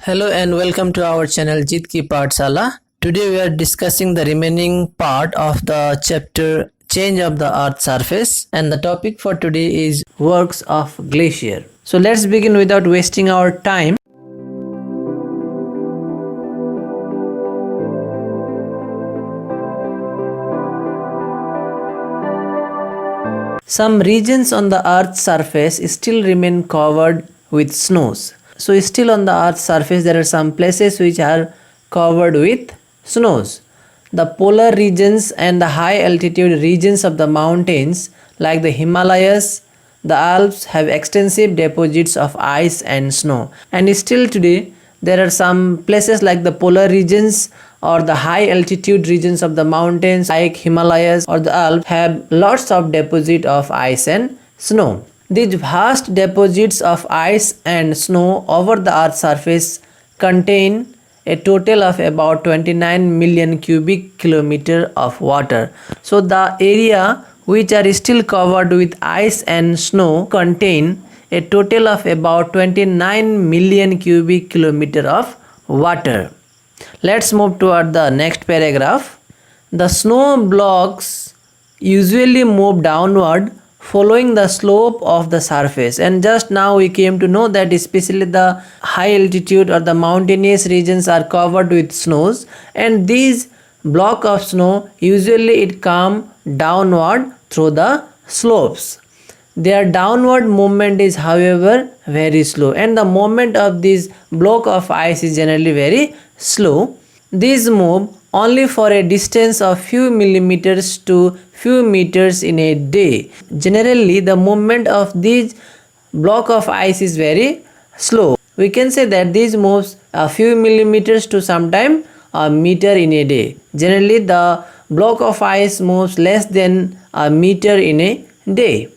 Hello and welcome to our channel Jeet Ki Pathshala. Today we are discussing the remaining part of the chapter Change of the Earth's Surface, and the topic for today is works of glacier. So let's begin without wasting our time. Some regions on the Earth's surface still remain covered with snows. So still on the Earth's surface there are some places which are covered with snows. The polar regions and the high altitude regions of the mountains like the Himalayas, the Alps have extensive deposits of ice and snow. And still today there are some places like the polar regions or the high altitude regions of the mountains like Himalayas or the Alps have lots of deposit of ice and snow. These vast deposits of ice and snow over the Earth's surface contain a total of about 29 million cubic kilometer of water. So the area which are still covered with ice and snow contain a total of about 29 million cubic kilometer of water. Let's move toward the next paragraph. The snow blocks usually move downward following the slope of the surface, and just now we came to know that especially the high altitude or the mountainous regions are covered with snows, and these block of snow usually it come downward through the slopes. Their downward movement is however very slow, and the movement of this block of ice is generally very slow. These move only for a distance of few millimeters to few meters in a day. Generally the movement of these block of ice is very slow. We can say that these moves a few millimeters to sometime a meter in a day. Generally the block of ice moves less than a meter in a day.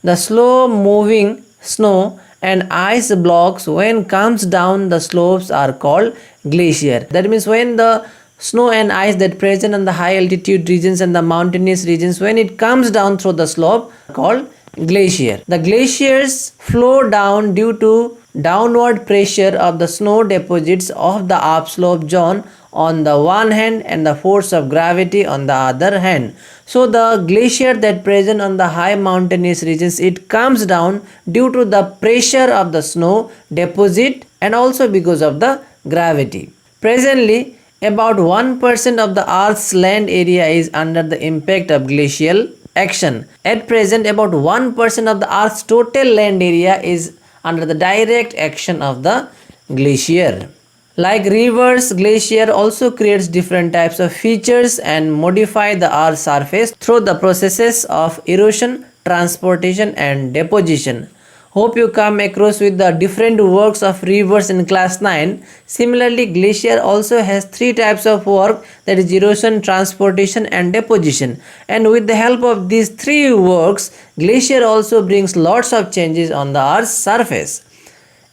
The slow moving snow and ice blocks when comes down the slopes are called glacier. That means when the snow and ice that present on the high altitude regions and the mountainous regions, when it comes down through the slope, called glacier. The glaciers flow down due to downward pressure of the snow deposits of the upslope zone on the one hand and the force of gravity on the other hand. So the glacier that present on the high mountainous regions, it comes down due to the pressure of the snow deposit and also because of the gravity. Presently about 1% of the Earth's land area is under the impact of glacial action. At present, about 1% of the Earth's total land area is under the direct action of the glacier. Like rivers, glacier also creates different types of features and modify the Earth's surface through the processes of erosion, transportation and deposition. Hope you come across with the different works of rivers in class 9. Similarly, glacier also has three types of work, that is erosion, transportation and deposition. And with the help of these three works, glacier also brings lots of changes on the Earth's surface.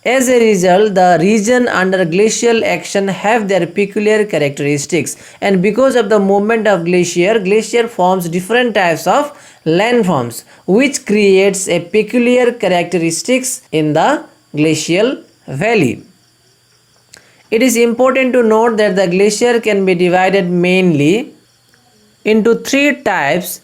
As a result, the region under glacial action have their peculiar characteristics, and because of the movement of glacier forms different types of landforms which creates a peculiar characteristics in the glacial valley. It is important to note that the glacier can be divided mainly into three types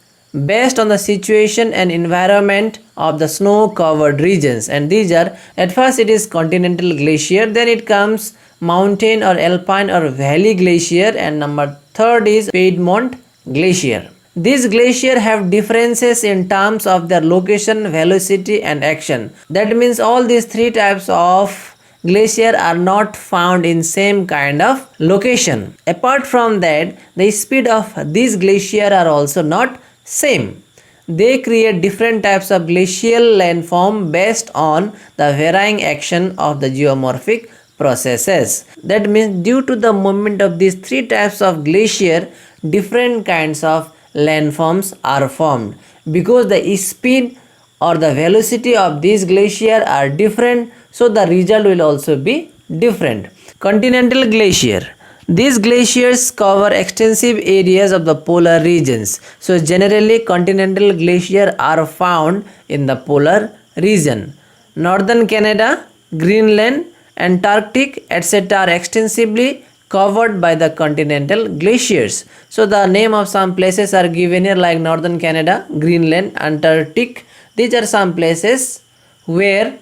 based on the situation and environment of the snow covered regions, and these are, at first it is continental glacier, then it comes mountain or alpine or valley glacier, and number third is Piedmont glacier. These glaciers have differences in terms of their location, velocity and action. That means all these three types of glacier are not found in same kind of location. Apart from that, the speed of these glacier are also not same. They create different types of glacial landform based on the varying action of the geomorphic processes. That means due to the movement of these three types of glacier, different kinds of landforms are formed. Because the speed or the velocity of these glacier are different, so the result will also be different. Continental glacier. These glaciers cover extensive areas of the polar regions. So generally continental glaciers are found in the polar region. Northern Canada, Greenland Antarctic, etc. are extensively covered by the continental glaciers. So the name of some places are given here, like northern Canada, Greenland, Antarctic. These are some places where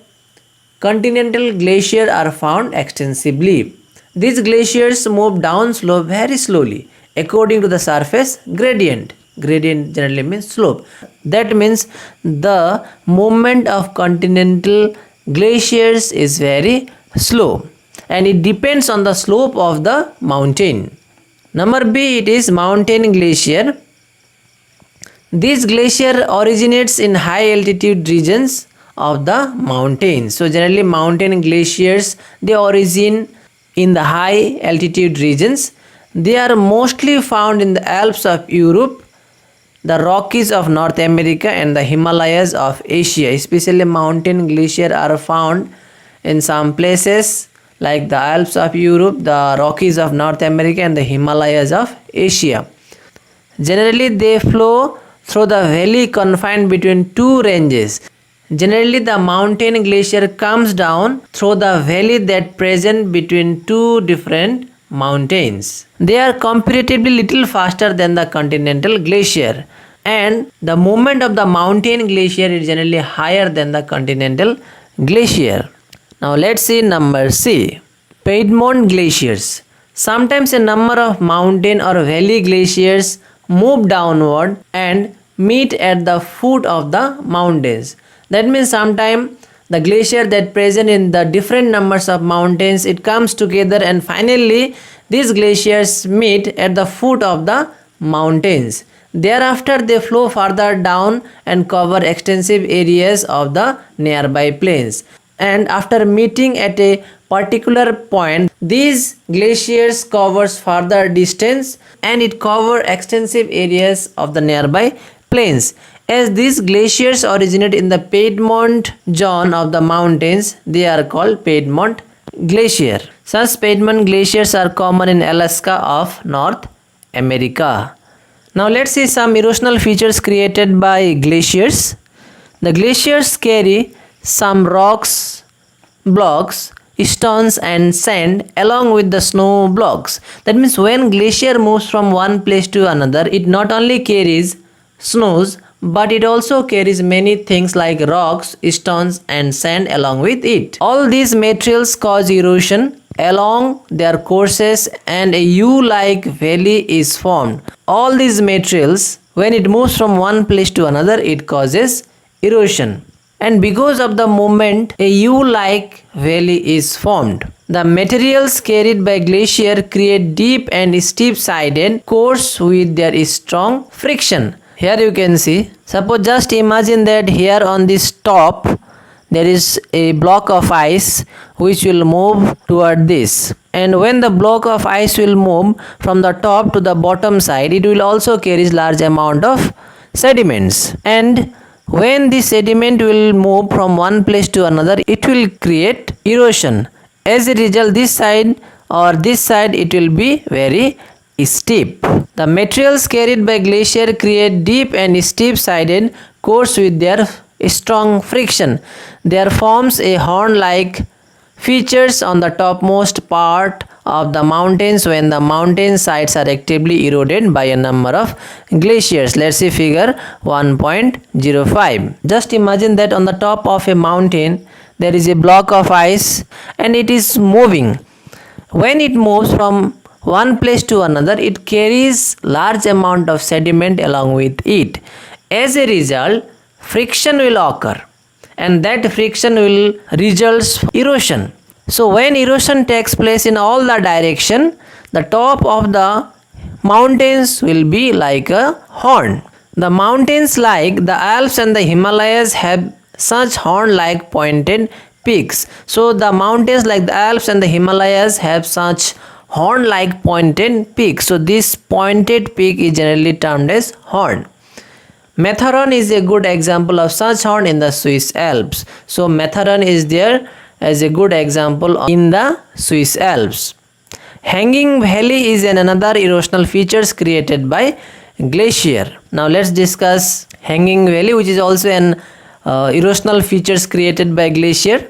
continental glaciers are found extensively. These glaciers move down slope very slowly according to the surface gradient. Gradient generally means slope. That means the movement of continental glaciers is very slow, and it depends on the slope of the mountain. Number B, it is mountain glacier. This glacier originates in high altitude regions of the mountains. So generally mountain glaciers, they origin in the high altitude regions. They are mostly found in the Alps of Europe, the Rockies of North America, and the Himalayas of Asia. Especially mountain glacier are found in some places like the Alps of Europe, the Rockies of North America, and the Himalayas of Asia. Generally they flow through the valley confined between two ranges. Generally the mountain glacier comes down through the valley that present between two different mountains. They are comparatively little faster than the continental glacier, and the movement of the mountain glacier is generally higher than the continental glacier. Now let's see number C. Piedmont glaciers. Sometimes a number of mountain or valley glaciers move downward and meet at the foot of the mountains. That means sometimes the glacier that present in the different numbers of mountains, it comes together, and finally these glaciers meet at the foot of the mountains. Thereafter they flow further down and cover extensive areas of the nearby plains. And after meeting at a particular point, these glaciers covers further distance and it cover extensive areas of the nearby plains. As these glaciers originate in the Piedmont zone of the mountains, they are called Piedmont Glacier. Such Piedmont glaciers are common in Alaska of North America. Now let's see some erosional features created by glaciers. The glaciers carry some rocks, blocks, stones and sand along with the snow blocks. That means when glacier moves from one place to another, it not only carries snows, but it also carries many things like rocks, stones and sand along with it. All these materials cause erosion along their courses and a U-like valley is formed. All these materials, when it moves from one place to another, it causes erosion. And because of the movement, a U-like valley is formed. The materials carried by glacier create deep and steep-sided course with their strong friction. Here you can see, suppose just imagine that here on this top there is a block of ice which will move toward this, and when the block of ice will move from the top to the bottom side, it will also carry large amount of sediments, and when this sediment will move from one place to another, it will create erosion. As a result, this side or this side, it will be very steep. The materials carried by glacier create deep and steep sided course with their strong friction. There forms a horn-like features on the topmost part of the mountains when the mountain sides are actively eroded by a number of glaciers. Let's see figure 1.05. Just imagine that on the top of a mountain there is a block of ice and it is moving. When it moves from one place to another, it carries large amount of sediment along with it. As a result, friction will occur, and that friction will result erosion. So when erosion takes place in all the direction, the top of the mountains will be like a horn. The mountains like the Alps and the Himalayas have such horn-like pointed peaks. So the mountains like the Alps and the Himalayas have such horn-like pointed peak. So this pointed peak is generally termed as horn. Matterhorn is a good example of such horn in the Swiss Alps. So Matterhorn is there as a good example in the Swiss Alps. Hanging Valley is another erosional features created by glacier. Now let's discuss Hanging Valley, which is also an erosional features created by glacier.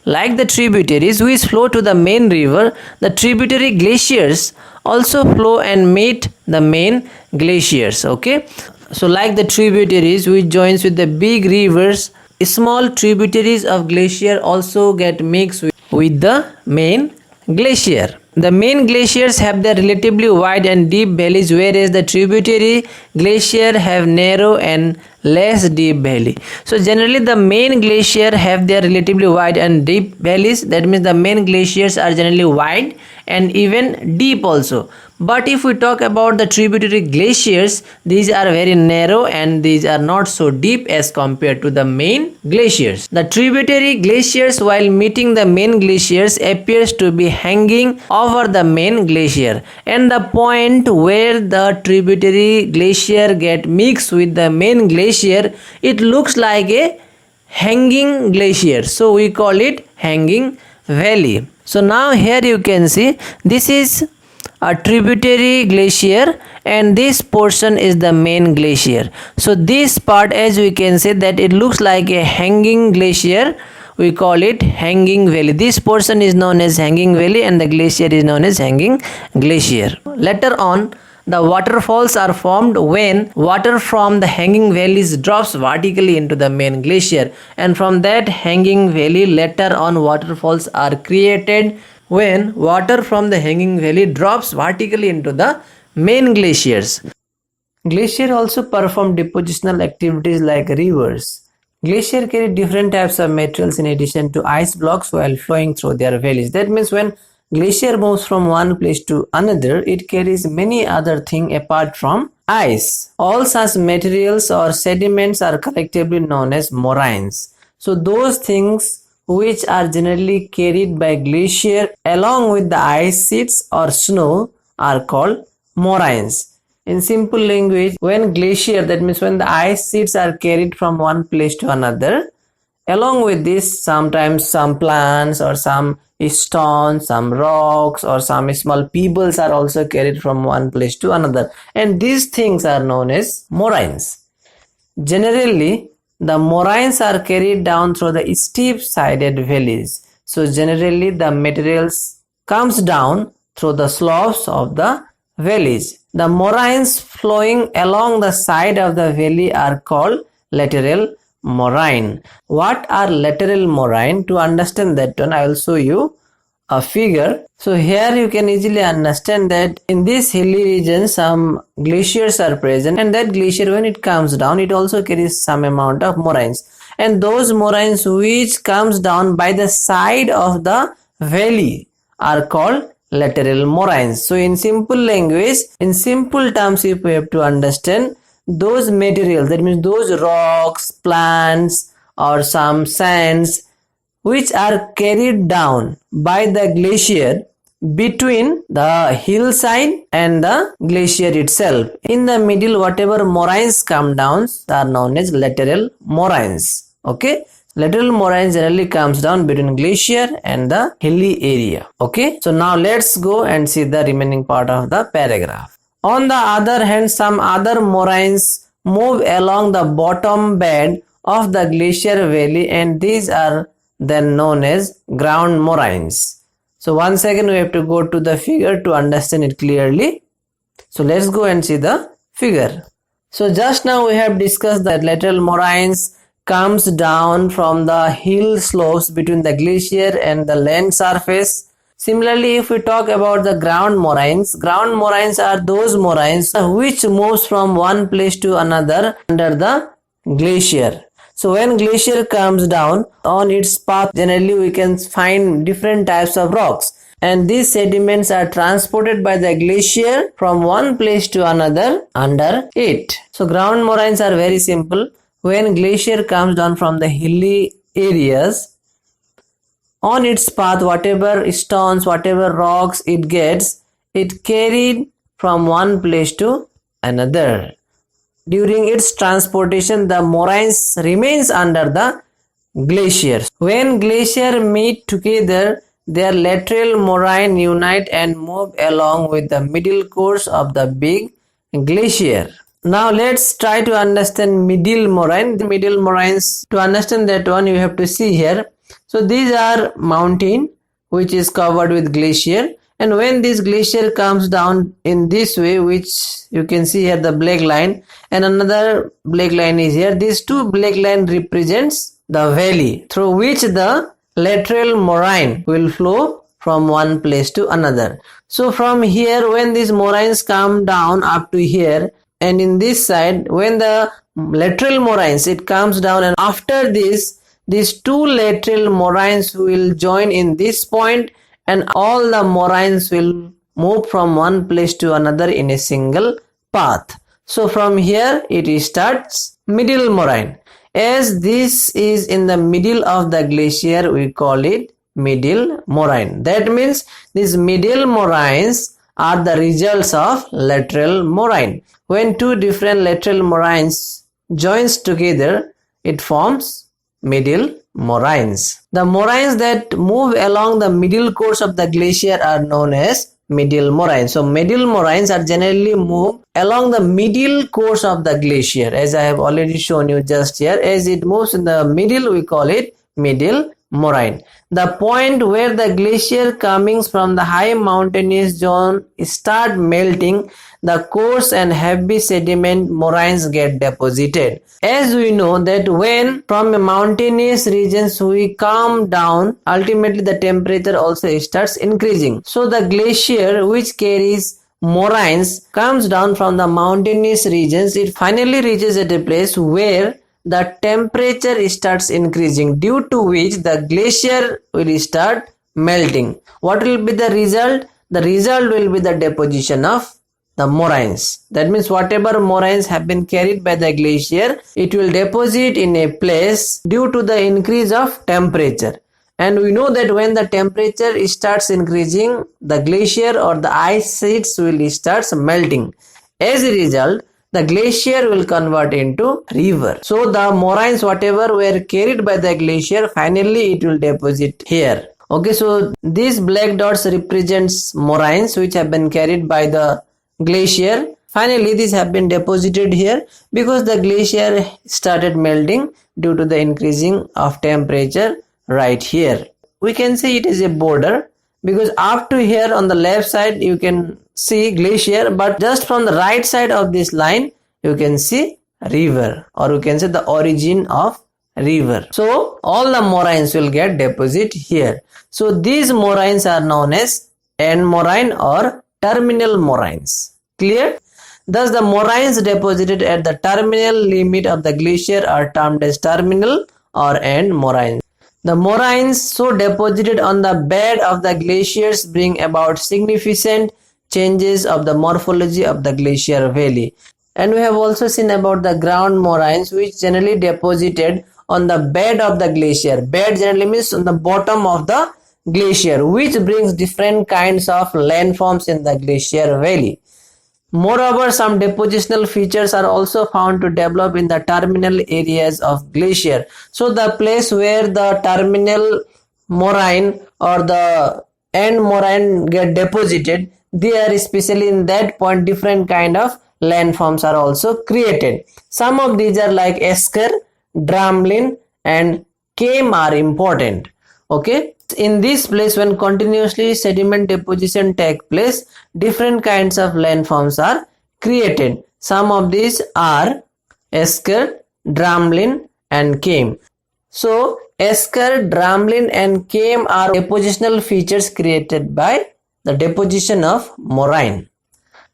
Like the tributaries which flow to the main river, the tributary glaciers also flow and meet the main glaciers. Okay, so like the tributaries which joins with the big rivers, small tributaries of glacier also get mixed with the main glacier. The main glaciers have the relatively wide and deep valleys, whereas the tributary glacier have narrow and less deep valley. So generally the main glacier have their relatively wide and deep valleys. That means the main glaciers are generally wide and even deep also. But if we talk about the tributary glaciers, these are very narrow and these are not so deep as compared to the main glaciers. The tributary glaciers, while meeting the main glaciers, appears to be hanging over the main glacier, and the point where the tributary glacier get mixed with the main glacier, it looks like a hanging glacier, so we call it hanging valley. So now here you can see this is a tributary glacier and this portion is the main glacier. So this part, as we can say, that it looks like a hanging glacier, we call it hanging valley. This portion is known as hanging valley and the glacier is known as hanging glacier. Later on, the waterfalls are formed when water from the hanging valleys drops vertically into the main glacier, and from that hanging valley later on waterfalls are created when water from the hanging valley drops vertically into the main glaciers. Glacier also perform depositional activities like rivers. Glacier carry different types of materials in addition to ice blocks while flowing through their valleys. That means when glacier moves from one place to another, it carries many other things apart from ice. All such materials or sediments are collectively known as moraines. So those things which are generally carried by glacier along with the ice sheets or snow are called moraines. In simple language, when glacier, that means when the ice sheets are carried from one place to another, along with this sometimes some plants or some stones, some rocks or some small pebbles are also carried from one place to another, and these things are known as moraines. Generally, the moraines are carried down through the steep sided valleys. So generally the materials comes down through the slopes of the valleys. The moraines flowing along the side of the valley are called lateral moraine. What are lateral moraine? To understand that one, I will show you a figure. So here you can easily understand that in this hilly region some glaciers are present, and that glacier when it comes down it also carries some amount of moraines, and those moraines which comes down by the side of the valley are called lateral moraines. So in simple language, in simple terms, if we have to understand, those materials, that means those rocks, plants or some sands which are carried down by the glacier between the hillside and the glacier itself. In the middle, whatever moraines come down are known as lateral moraines. Okay, lateral moraines generally comes down between glacier and the hilly area. Okay, so now let's go and see the remaining part of the paragraph. On the other hand, some other moraines move along the bottom bed of the glacier valley, and these are then known as ground moraines. So once again we have to go to the figure to understand it clearly. So let's go and see the figure. So just now we have discussed that lateral moraines comes down from the hill slopes between the glacier and the land surface. Similarly, if we talk about the ground moraines are those moraines which moves from one place to another under the glacier. So when glacier comes down on its path, generally we can find different types of rocks, and these sediments are transported by the glacier from one place to another under it. So ground moraines are very simple. When glacier comes down from the hilly areas, on its path whatever stones, whatever rocks it gets, it carried from one place to another. During its transportation, the moraines remains under the glacier. When glacier meet together, their lateral moraine unite and move along with the middle course of the big glacier. Now let's try to understand middle moraine. The middle moraines, to understand that one you have to see here. So these are mountain which is covered with glacier, and when this glacier comes down in this way, which you can see here the black line and another black line is here, these two black line represents the valley through which the lateral moraine will flow from one place to another. So from here, when these moraines come down up to here, and in this side when the lateral moraines it comes down, and after this these two lateral moraines will join in this point, and all the moraines will move from one place to another in a single path. So from here it starts middle moraine. As this is in the middle of the glacier, we call it middle moraine. That means these middle moraines are the results of lateral moraine. When two different lateral moraines joins together, it forms middle moraines. The moraines that move along the middle course of the glacier are known as middle moraines. So middle moraines are generally move along the middle course of the glacier, as I have already shown you just here. As it moves in the middle, we call it middle moraine. The point where the glacier coming from the high mountainous zone start melting, the coarse and heavy sediment moraines get deposited. As we know that when from a mountainous regions we come down, ultimately the temperature also starts increasing. So the glacier which carries moraines comes down from the mountainous regions. It finally reaches at a place where the temperature starts increasing, due to which the glacier will start melting. What will be the result? The result will be the deposition of the moraines. That means whatever moraines have been carried by the glacier, it will deposit in a place due to the increase of temperature. And we know that when the temperature starts increasing, the glacier or the ice sheets will start melting. As a result, the glacier will convert into river. So the moraines whatever were carried by the glacier, finally it will deposit here. Okay, so these black dots represents moraines which have been carried by the glacier. Finally these have been deposited here because the glacier started melting due to the increasing of temperature right here. We can say it is a border because up to here on the left side you can see glacier, but just from the right side of this line you can see river, or you can say the origin of river. So all the moraines will get deposit here. So these moraines are known as end moraine or terminal moraines. Clear? Thus the moraines deposited at the terminal limit of the glacier are termed as terminal or end moraines. The moraines so deposited on the bed of the glaciers bring about significant changes of the morphology of the glacier valley. And we have also seen about the ground moraines which generally deposited on the bed of the glacier. Bed generally means on the bottom of the glacier, which brings different kinds of landforms in the glacier valley. Moreover, some depositional features are also found to develop in the terminal areas of glacier. So the place where the terminal moraine or the end moraine get deposited, there especially in that point different kind of landforms are also created. Some of these are like esker, drumlin and kame are important. Okay, in this place when continuously sediment deposition take place, different kinds of landforms are created. Some of these are esker, drumlin and kame. So esker, drumlin and kame are depositional features created by the deposition of moraine.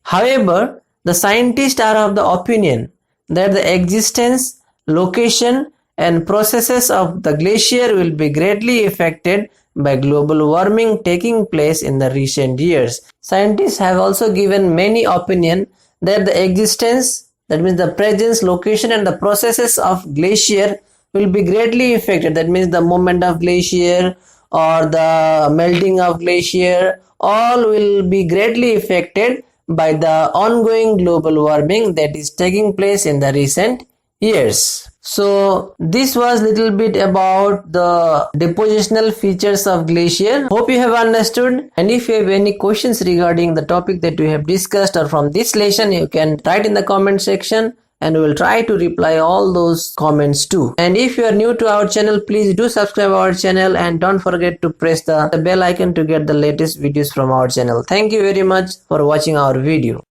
However, the scientists are of the opinion that the existence, location and processes of the glacier will be greatly affected by global warming taking place in the recent years. Scientists have also given many opinion that the existence, that means the presence, location and the processes of glacier will be greatly affected. That means the movement of glacier or the melting of glacier, all will be greatly affected by the ongoing global warming that is taking place in the recent years. So this was little bit about the depositional features of glacier. Hope you have understood, and if you have any questions regarding the topic that we have discussed or from this lesson, you can write in the comment section. and we will try to reply all those comments too. And if you are new to our channel, please do subscribe our channel and don't forget to press the bell icon to get the latest videos from our channel. Thank you very much for watching our video.